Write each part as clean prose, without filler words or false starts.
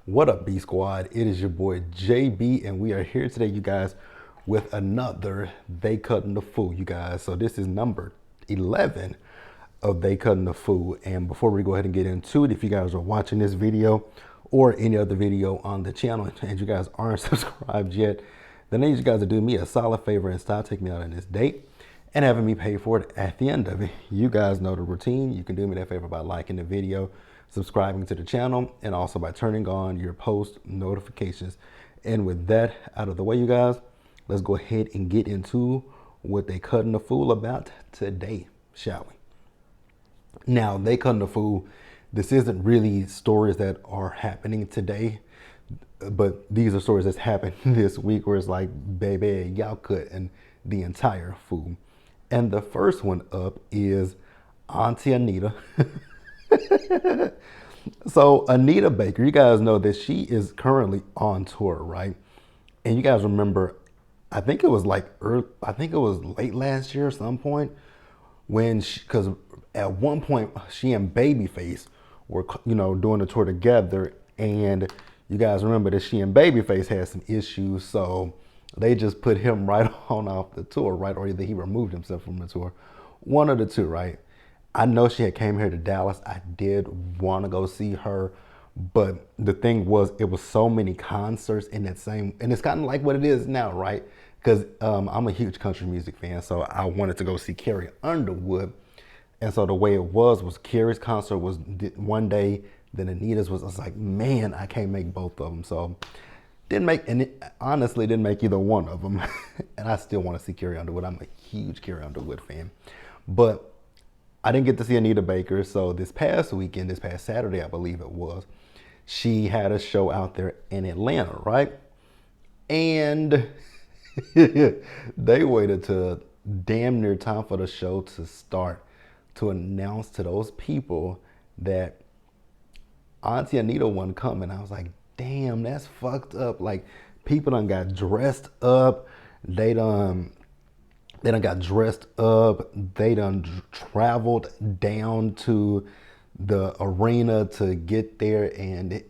What up, B Squad? It is your boy JB, and we are here today, you guys, with another They Cutting the Fool, you guys. So this is number 11 of They Cutting the Fool. And before we go ahead and get into it, if you guys are watching this video or any other video on the channel and you guys aren't subscribed yet, then I need you guys to do me a solid favor and stop taking me out on this date and having me pay for it at the end of it. You guys know the routine. You can do me that favor by liking the video, subscribing to the channel, and also by turning on your post notifications. And with that out of the way, you guys, let's go ahead and get into what they cutting the fool about today, shall we? Now, they cutting the fool, this isn't really stories that are happening today, but these are stories that's happened this week where it's like, baby, y'all cutting the entire fool. And the first one up is Auntie Anita. So Anita Baker, you guys know that she is currently on tour, right? And you guys remember, I think it was late last year at some point when because at one point she and Babyface were, doing the tour together. And you guys remember that she and Babyface had some issues. So they just put him right on off the tour, right? Or either he removed himself from the tour. One of the two, right? I know she had came here to Dallas. I did want to go see her, but the thing was, it was so many concerts in that same, and it's kind of like what it is now, right? Because I'm a huge country music fan, so I wanted to go see Carrie Underwood. And so the way it was Carrie's concert was one day, then Anita's was, I was like, man, I can't make both of them. So honestly didn't make either one of them. And I still want to see Carrie Underwood. I'm a huge Carrie Underwood fan. But I didn't get to see Anita Baker. So this past weekend, this past Saturday, I believe it was, she had a show out there in Atlanta, right? And they waited to damn near time for the show to start to announce to those people that Auntie Anita wasn't coming. I was like, damn, that's fucked up. Like, people done got dressed up. They done got dressed up. They done traveled down to the arena to get there. And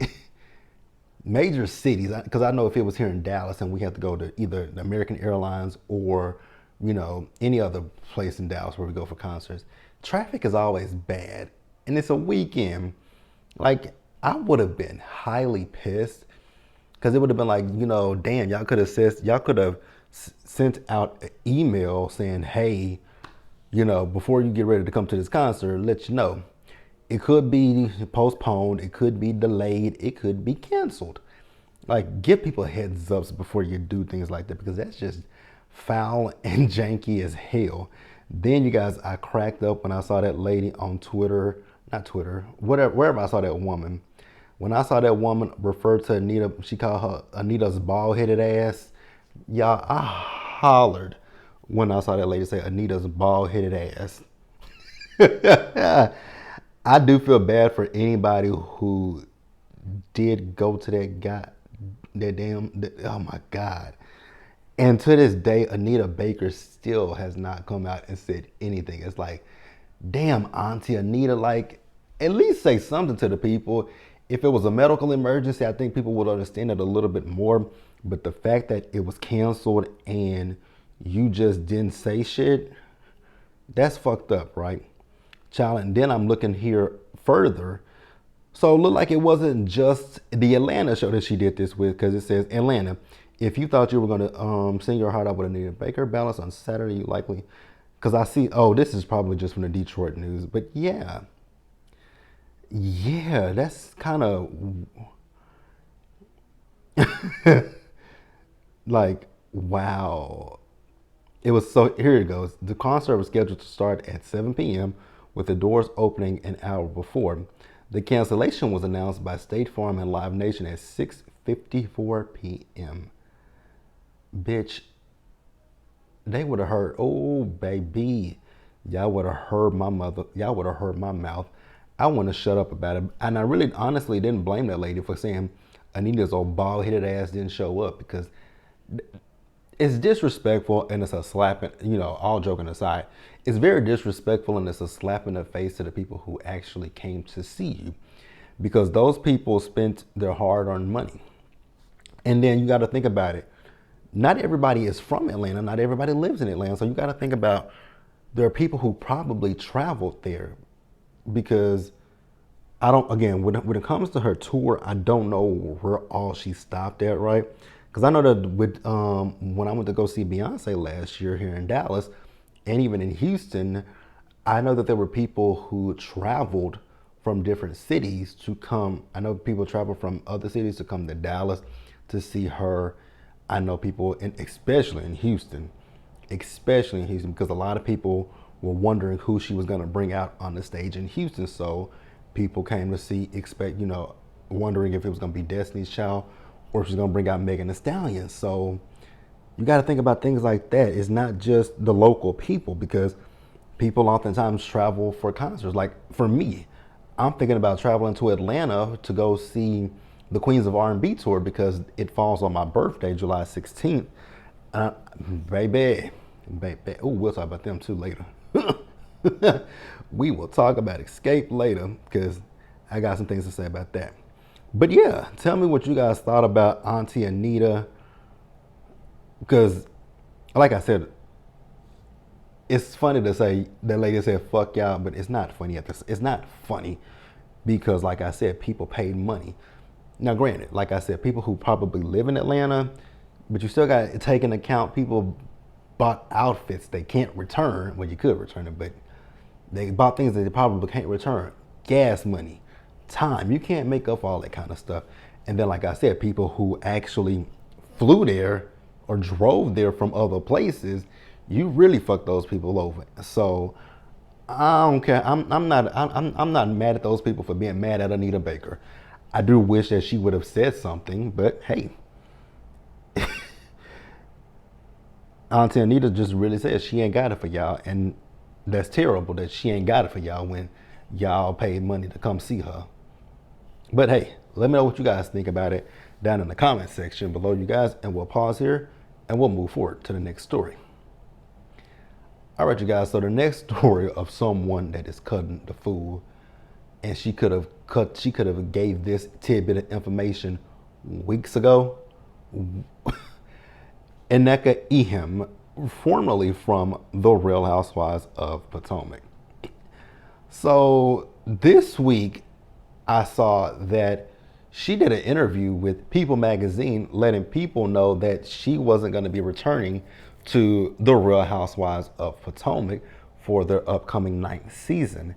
major cities, because I know if it was here in Dallas and we had to go to either the American Airlines or, any other place in Dallas where we go for concerts, traffic is always bad. And it's a weekend. Like, I would have been highly pissed because it would have been like, damn, y'all could have sent out an email saying, hey, before you get ready to come to this concert, let you know. It could be postponed, it could be delayed, it could be canceled. Like, give people heads ups before you do things like that, because that's just foul and janky as hell. Then, you guys, I cracked up when I saw that lady on Twitter, not Twitter, wherever I saw that woman. When I saw that woman refer to Anita, she called her Anita's bald-headed ass. Y'all, I hollered when I saw that lady say Anita's bald-headed ass. I do feel bad for anybody who did go to oh my God. And to this day, Anita Baker still has not come out and said anything. It's like, damn, Auntie Anita, like, at least say something to the people. If it was a medical emergency, I think people would understand it a little bit more. But the fact that it was canceled and you just didn't say shit, that's fucked up, right? Child, and then I'm looking here further. So it looked like it wasn't just the Atlanta show that she did this with, because it says, Atlanta, if you thought you were going to sing your heart out with Anita Baker balance on Saturday, you likely, because I see, this is probably just from the Detroit news, but yeah, that's kind of like, wow. It was here it goes. The concert was scheduled to start at 7 p.m. with the doors opening an hour before. The cancellation was announced by State Farm and Live Nation at 6:54 p.m. Bitch, they would have heard, oh baby, y'all would have heard my mother, y'all would have heard my mouth. I want to shut up about it. And I really honestly didn't blame that lady for saying Anita's old bald-headed ass didn't show up, because it's disrespectful and it's a slap, all joking aside, it's very disrespectful and it's a slap in the face to the people who actually came to see you. because those people spent their hard-earned money. And then you got to think about it. Not everybody is from Atlanta. Not everybody lives in Atlanta. So you got to think about, there are people who probably traveled there, because I don't, again, when it comes to her tour, I don't know where all she stopped at, right? Because I know that when I went to go see Beyonce last year here in Dallas, and even in Houston, I know that there were people who traveled from different cities to come. I know people travel from other cities to come to Dallas to see her. I know people, especially in Houston, because a lot of people were wondering who she was going to bring out on the stage in Houston. So people came to see, wondering if it was going to be Destiny's Child or if she's going to bring out Megan Thee Stallion. So you got to think about things like that. It's not just the local people, because people oftentimes travel for concerts. Like for me, I'm thinking about traveling to Atlanta to go see the Queens of R&B tour, because it falls on my birthday, July 16th. Baby. Oh, we'll talk about them too later. We will talk about Escape later, because I got some things to say about that. But yeah, tell me what you guys thought about Auntie Anita, because like I said, it's funny to say that lady said fuck y'all, but it's not funny. It's not funny because, like I said, people paid money. Now, granted, like I said, people who probably live in Atlanta, but you still got to take into account people bought outfits they can't return. Well, you could return it, but they bought things that they probably can't return. Gas money, time. You can't make up for all that kind of stuff. And then, like I said, people who actually flew there or drove there from other places, you really fucked those people over. So I don't care. I'm not mad at those people for being mad at Anita Baker. I do wish that she would have said something, but hey. Auntie Anita just really said she ain't got it for y'all, and that's terrible that she ain't got it for y'all when y'all paid money to come see her. But hey, let me know what you guys think about it down in the comment section below, you guys, and we'll pause here and we'll move forward to the next story. All right, you guys, so the next story of someone that is cutting the fool, and she could have gave this tidbit of information weeks ago. Nneka, formerly from The Real Housewives of Potomac. So this week, I saw that she did an interview with People magazine, letting people know that she wasn't going to be returning to The Real Housewives of Potomac for their upcoming 9th season.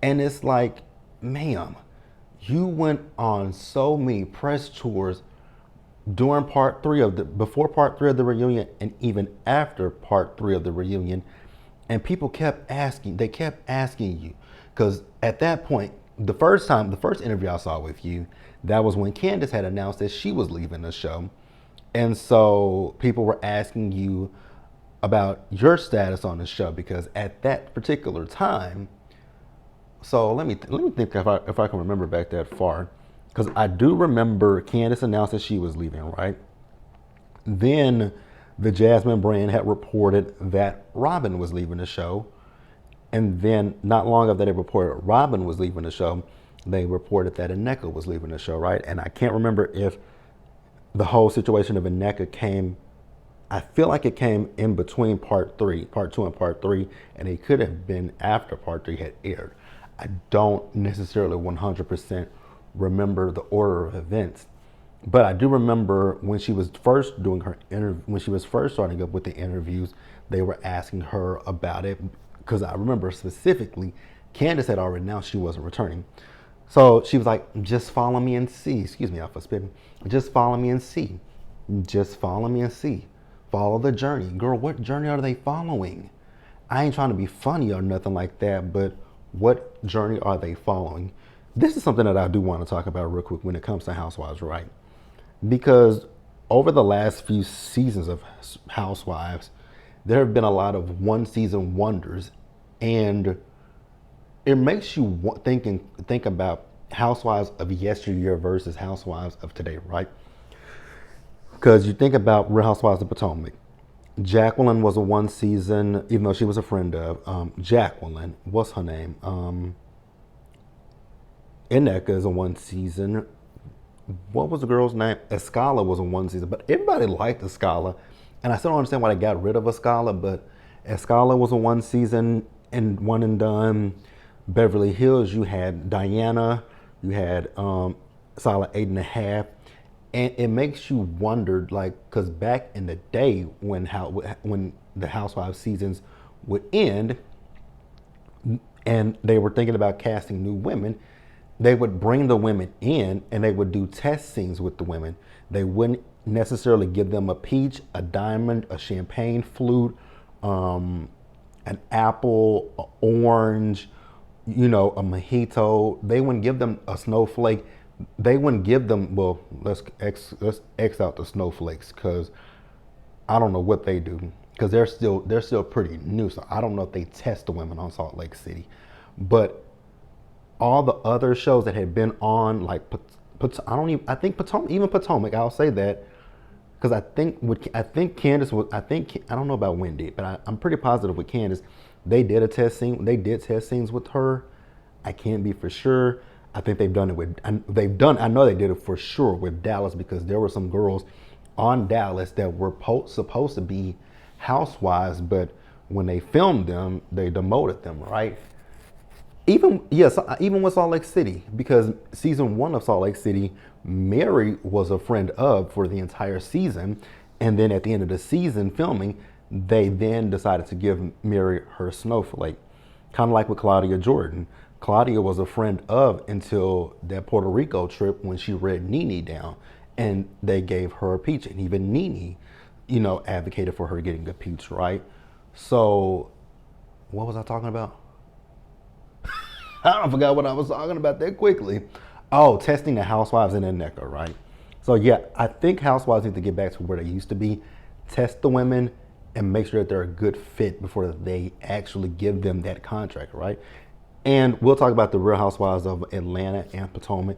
And it's like, ma'am, you went on so many press tours during before part 3 of the reunion, and even after part 3 of the reunion, and people kept asking you, because at that point, the first interview I saw with you, that was when Candace had announced that she was leaving the show, and so people were asking you about your status on the show, because at that particular time, so let me think if I can remember back that far. Because I do remember Candace announced that she was leaving, right? Then the Jasmine brand had reported that Robin was leaving the show. And then not long after they reported Robin was leaving the show, they reported that Nneka was leaving the show, right? And I can't remember if the whole situation of Nneka came, I feel like it came in between part 2 and part 3, and it could have been after part 3 had aired. I don't necessarily 100% remember the order of events, but I do remember when she was first doing her when she was first starting up with the interviews, they were asking her about it, because I remember specifically Candace had already announced she wasn't returning. So she was like, just follow me and see. Excuse me, for spitting. Just follow me and see. Just follow me and see. Follow the journey. Girl, what journey are they following? I ain't trying to be funny or nothing like that, but what journey are they following? This is something that I do want to talk about real quick when it comes to Housewives, right? Because over the last few seasons of Housewives, there have been a lot of one-season wonders, and it makes you think about Housewives of yesteryear versus Housewives of today, right? Because you think about Real Housewives of Potomac. Jacqueline was a one season, even though she was a friend of Jacqueline. What's her name? Nneka is a one season. What was the girl's name? Escala was a one season, but everybody liked Escala, and I still don't understand why they got rid of Escala. But Escala was a one season and one and done. Beverly Hills, you had Diana, you had solid 8.5, and it makes you wonder, like, because back in the day when the Housewives seasons would end, and they were thinking about casting new women, they would bring the women in and they would do test scenes with the women. They wouldn't necessarily give them a peach, a diamond, a champagne flute, an apple, an orange, a mojito. They wouldn't give them a snowflake. They wouldn't give them, well, let's X out the snowflakes because I don't know what they do because they're still pretty new. So I don't know if they test the women on Salt Lake City, but all the other shows that had been on, like I think Potomac. I'll say that because I think Candace was. I don't know about Wendy, but I'm pretty positive with Candace, they did a test scene. They did test scenes with her. I can't be for sure. I think they've done it with. I know they did it for sure with Dallas because there were some girls on Dallas that were supposed to be housewives, but when they filmed them, they demoted them, right? Even with Salt Lake City, because season one of Salt Lake City, Mary was a friend of for the entire season, and then at the end of the season filming, they then decided to give Mary her snowflake, kind of like with Claudia Jordan. Claudia was a friend of until that Puerto Rico trip when she read Nene down, and they gave her a peach, and even Nene, advocated for her getting a peach, right? So, what was I talking about? I forgot what I was talking about that quickly. Oh, testing the housewives in Nneka, right? So yeah, I think housewives need to get back to where they used to be. Test the women and make sure that they're a good fit before they actually give them that contract, right? And we'll talk about the Real Housewives of Atlanta and Potomac,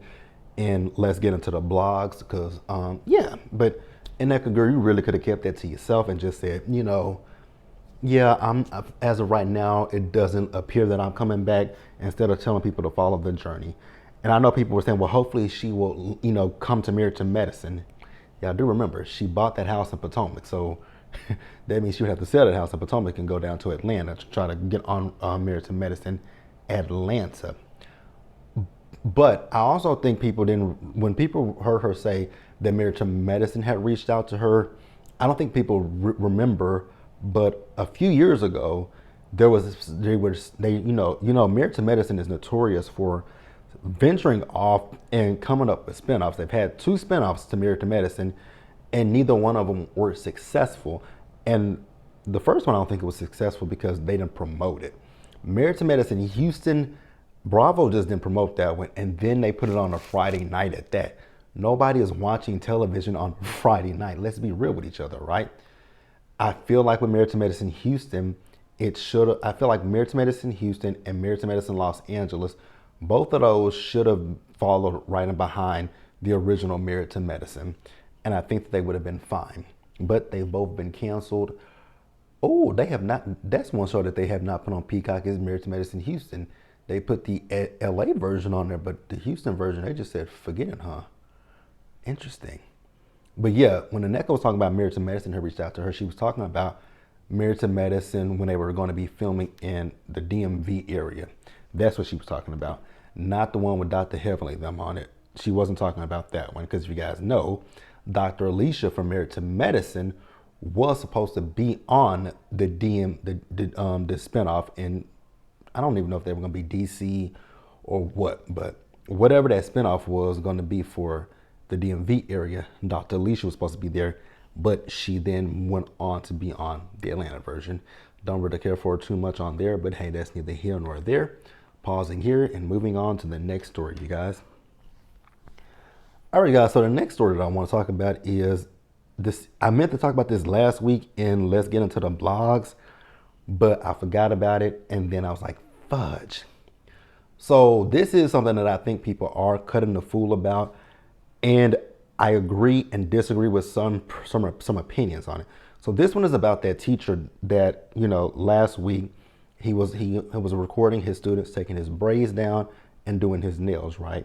and let's get into the blogs because yeah. But Nneka, girl, you really could have kept that to yourself and just said, yeah, as of right now, it doesn't appear that I'm coming back, instead of telling people to follow the journey. And I know people were saying, well, hopefully she will, come to Married to Medicine. Yeah, I do remember she bought that house in Potomac. So that means she would have to sell that house in Potomac and go down to Atlanta to try to get on Married to Medicine Atlanta. But I also think when people heard her say that Married to Medicine had reached out to her, I don't think people remember. But a few years ago, Married to Medicine is notorious for venturing off and coming up with spinoffs. They've had two spinoffs to Married to Medicine, and neither one of them were successful. And the first one, I don't think it was successful because they didn't promote it. Married to Medicine Houston, Bravo just didn't promote that one, and then they put it on a Friday night at that. Nobody is watching television on Friday night. Let's be real with each other, right? I feel like with Married to Medicine Houston, I feel like Married to Medicine Houston and Married to Medicine Los Angeles, both of those should have followed right in behind the original Married to Medicine. And I think that they would have been fine. But they've both been canceled. Oh, they have not. That's one show that they have not put on Peacock is Married to Medicine Houston. They put the LA version on there, but the Houston version, they just said, forget it, huh? Interesting. But yeah, when Nneka was talking about Married to Medicine, who reached out to her, she was talking about Married to Medicine when they were going to be filming in the DMV area. That's what she was talking about. Not the one with Dr. Heavenly them on it. She wasn't talking about that one because if you guys know, Dr. Alicia from Married to Medicine was supposed to be on the spinoff in, I don't even know if they were going to be DC or what, but whatever that spinoff was going to be for the DMV area, Dr. Alicia was supposed to be there, but she then went on to be on the Atlanta version. Don't really care for her too much on there, but hey, that's neither here nor there. Pausing here and moving on to the next story, you guys. All right, guys, so the next story that I want to talk about is this. I meant to talk about this last week in Let's Get Into the Blogs, but I forgot about it, and then I was like, fudge. So this is something that I think people are cutting the fool about, and I agree and disagree with some opinions on it. So this one is about that teacher that, last week he was recording his students taking his braids down and doing his nails, right?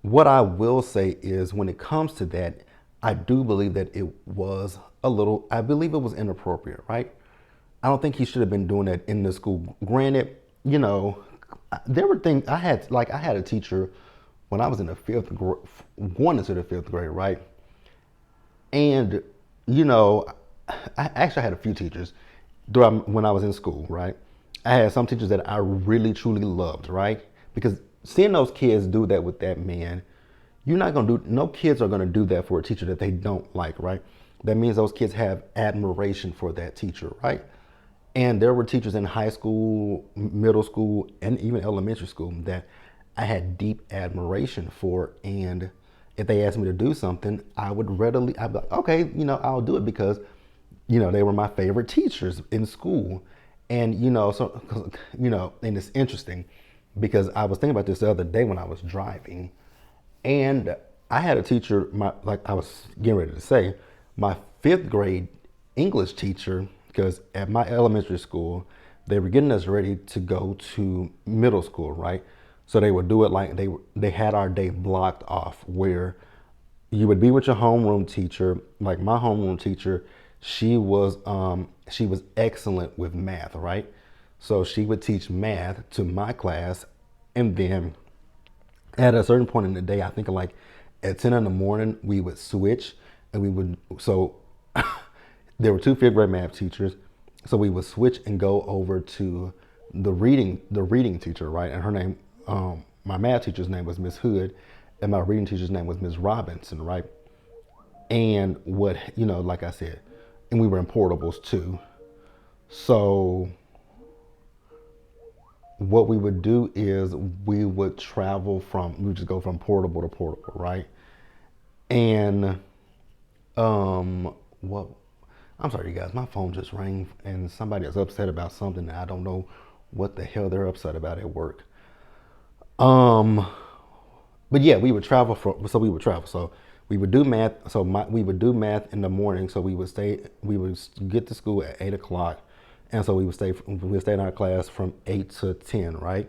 What I will say is when it comes to that, I do believe that it was I believe it was inappropriate, right? I don't think he should have been doing that in the school. Granted, there were things I had a teacher when I was in the fifth grade, going into the fifth grade, right? And, you know, I actually had a few teachers when I was in school, right? I had some teachers that I really, truly loved, right? Because seeing those kids do that with that man, no kids are gonna do that for a teacher that they don't like, right? That means those kids have admiration for that teacher, right? And there were teachers in high school, middle school, and even elementary school that I had deep admiration for. And if they asked me to do something, I'd be like, okay, I'll do it because, they were my favorite teachers in school. And, and it's interesting because I was thinking about this the other day when I was driving. And I had a teacher, like I was getting ready to say, my fifth grade English teacher, because at my elementary school, they were getting us ready to go to middle school, right? So they would do it like they had our day blocked off where you would be with your homeroom teacher. Like my homeroom teacher, she was excellent with math, right? So she would teach math to my class, and then at a certain point in the day, I think like at 10 in the morning, we would switch and there were two fifth grade math teachers. So we would switch and go over to the reading teacher, right? And her name, my math teacher's name was Miss Hood, and my reading teacher's name was Miss Robinson, right? And like I said, and we were in portables too. So what we would do is we would just go from portable to portable, right? And what I'm sorry, you guys, my phone just rang and somebody is upset about something that I don't know what the hell they're upset about at work. But yeah, we would travel. So we would do math. We would do math in the morning. So we would get to school at 8 o'clock. And so we would stay in our class from 8 to 10, right?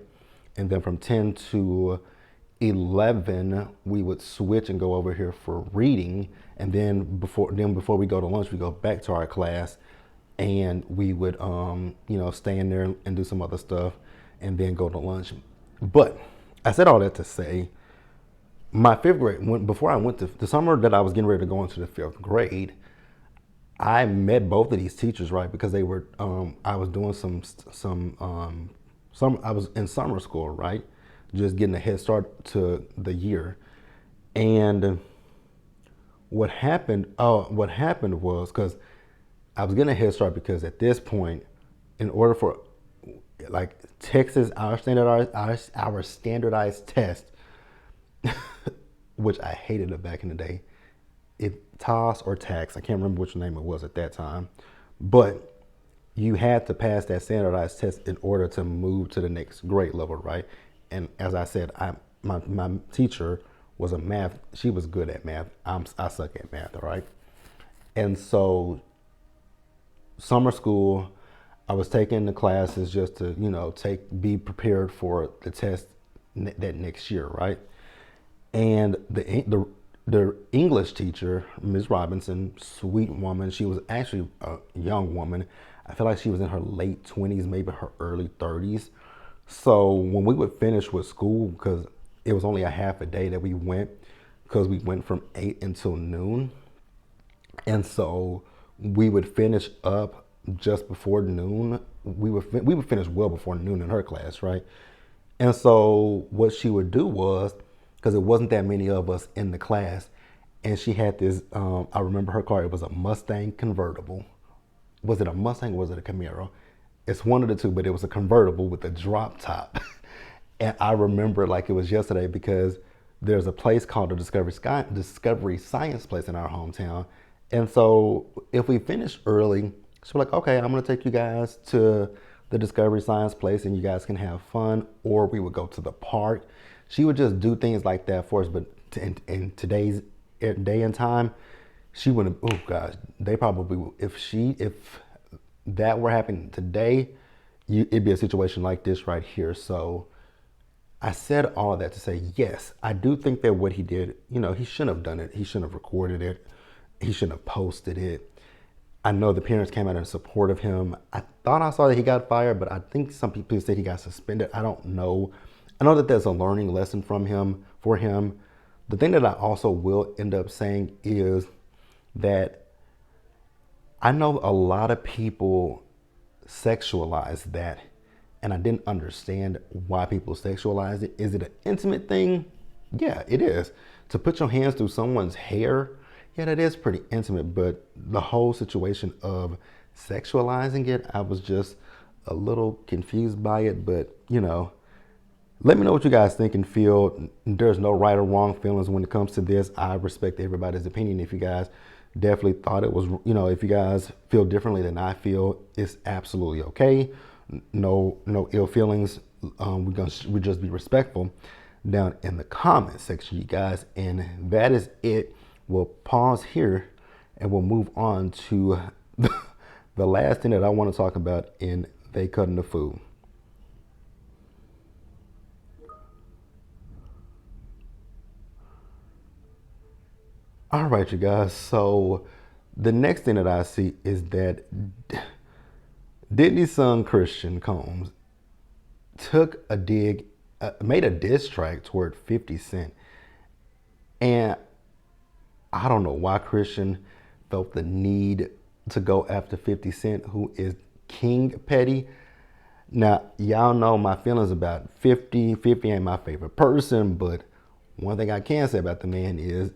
And then from 10 to 11, we would switch and go over here for reading. And then before we go to lunch, we go back to our class and we would, stay in there and do some other stuff and then go to lunch. But I said all that to say, my fifth grade, before I went to the summer that I was getting ready to go into the fifth grade, I met both of these teachers, right? Because they were, I was doing I was in summer school, right? Just getting a head start to the year. And what happened was, because I was getting a head start because at this point, in order for like Texas, our standardized test, which I hated it back in the day, TOS or TAX, I can't remember which name it was at that time, but you had to pass that standardized test in order to move to the next grade level, right? And as I said, my teacher was she was good at math. I suck at math, all right? And so summer school, I was taking the classes just to, be prepared for the test that next year, right? And the English teacher, Ms. Robinson, sweet woman. She was actually a young woman. I feel like she was in her late 20s, maybe her early 30s. So when we would finish with school, because it was only a half a day that we went, because we went from 8 until noon. And so we would finish up just before noon. We would finish well before noon in her class, right? And so what she would do was, because it wasn't that many of us in the class, and she had this, I remember her car, it was a Mustang convertible. Was it a Mustang or was it a Camaro? It's one of the two, but it was a convertible with a drop top. And I remember like it was yesterday because there's a place called the Discovery Science Place in our hometown. And so if we finish early, she'd be like, okay, I'm gonna take you guys to the Discovery Science Place and you guys can have fun, or we would go to the park. She would just do things like that for us. But in today's day and time, she wouldn't, oh gosh, they probably, if that were happening today, it'd be a situation like this right here. So I said all of that to say, yes, I do think that what he did, he shouldn't have done it. He shouldn't have recorded it. He shouldn't have posted it. I know the parents came out in support of him. I thought I saw that he got fired, but I think some people said he got suspended. I don't know. I know that there's a learning lesson from him for him. The thing that I also will end up saying is that I know a lot of people sexualize that, and I didn't understand why people sexualize it. Is it an intimate thing? Yeah, it is. To put your hands through someone's hair, yeah, that is pretty intimate, but the whole situation of sexualizing it, I was just a little confused by it, but let me know what you guys think and feel. There's no right or wrong feelings when it comes to this. I respect everybody's opinion. If you guys definitely thought it was, if you guys feel differently than I feel, it's absolutely okay. No ill feelings. We just be respectful down in the comment section, you guys. And that is it. We'll pause here and we'll move on to the last thing that I want to talk about in They Cutting the Food. All right, you guys. So the next thing that I see is that Diddy's son Christian Combs took a dig, made a diss track toward 50 Cent. And I don't know why Christian felt the need to go after 50 Cent, who is King Petty. Now, y'all know my feelings about 50. 50 ain't my favorite person, but one thing I can say about the man is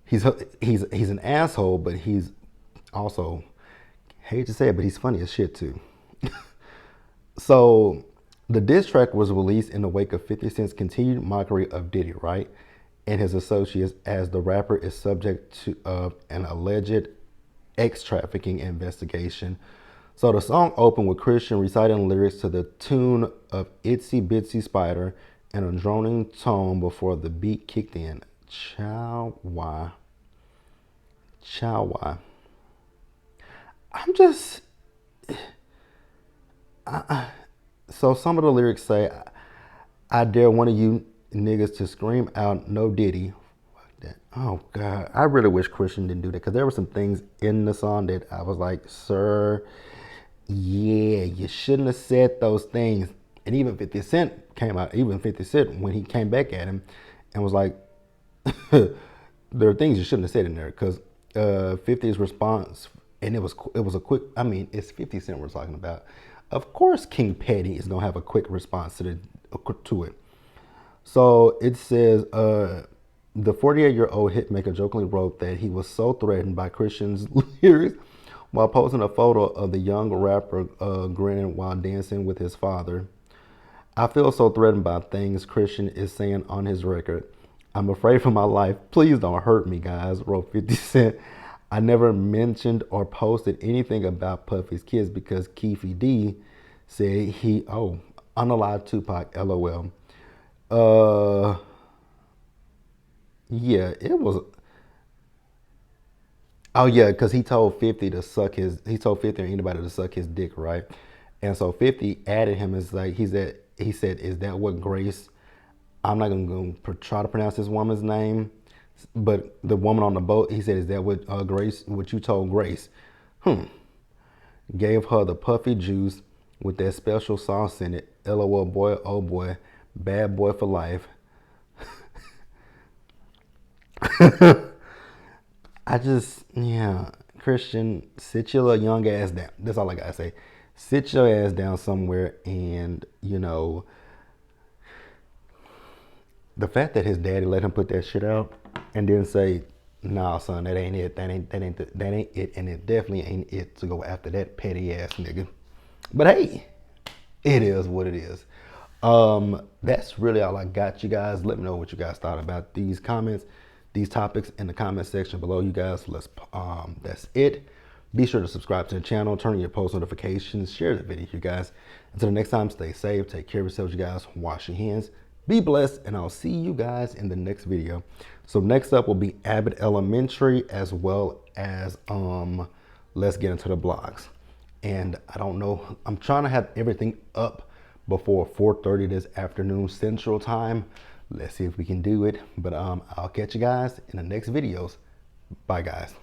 he's an asshole, but he's also, hate to say it, but he's funny as shit too. So the diss track was released in the wake of 50 Cent's continued mockery of Diddy, right? And his associates, as the rapper is subject to an alleged ex-trafficking investigation. So the song opened with Christian reciting lyrics to the tune of Itsy Bitsy Spider in a droning tone before the beat kicked in. Chow why. I'm just... So some of the lyrics say, I dare one of you niggas to scream out, no Diddy. Fuck that. Oh, God. I really wish Christian didn't do that, because there were some things in the song that I was like, sir, yeah, you shouldn't have said those things. And even 50 Cent came out, even 50 Cent, when he came back at him and was like, there are things you shouldn't have said in there, because 50's response, and it was a quick, I mean, it's 50 Cent we're talking about. Of course, King Petty is gonna have a quick response to it. So it says, the 48-year-old hitmaker jokingly wrote that he was so threatened by Christian's lyrics while posting a photo of the young rapper grinning while dancing with his father. I feel so threatened by things Christian is saying on his record. I'm afraid for my life. Please don't hurt me, guys, wrote 50 Cent. I never mentioned or posted anything about Puffy's kids because Keefy D said unalive Tupac, LOL. Yeah, it was. Oh yeah, because he told 50 or anybody to suck his dick, right? And so 50 added him as like, he said, is that what Grace, I'm not gonna try to pronounce this woman's name, but the woman on the boat, he said, is that what Grace, what you told Grace? Gave her the puffy juice with that special sauce in it. LOL, boy, oh boy, bad boy for life. Christian, sit your little young ass down. That's all I gotta say. Sit your ass down somewhere, and the fact that his daddy let him put that shit out and then say, nah, son, that ain't it. That ain't it. And it definitely ain't it to go after that petty ass nigga. But hey, it is what it is. That's really all I got, you guys. Let me know what you guys thought about these comments, these topics in the comment section below, you guys. That's it. Be sure to subscribe to the channel, turn on your post notifications, share the video, you guys. Until the next time, stay safe, take care of yourselves, you guys. Wash your hands. Be blessed, and I'll see you guys in the next video. So next up will be Abbott Elementary, as well as let's get into the blogs. And I don't know, I'm trying to have everything up before 4:30 this afternoon Central Time. Let's see if we can do it. But I'll catch you guys in the next videos. Bye, guys.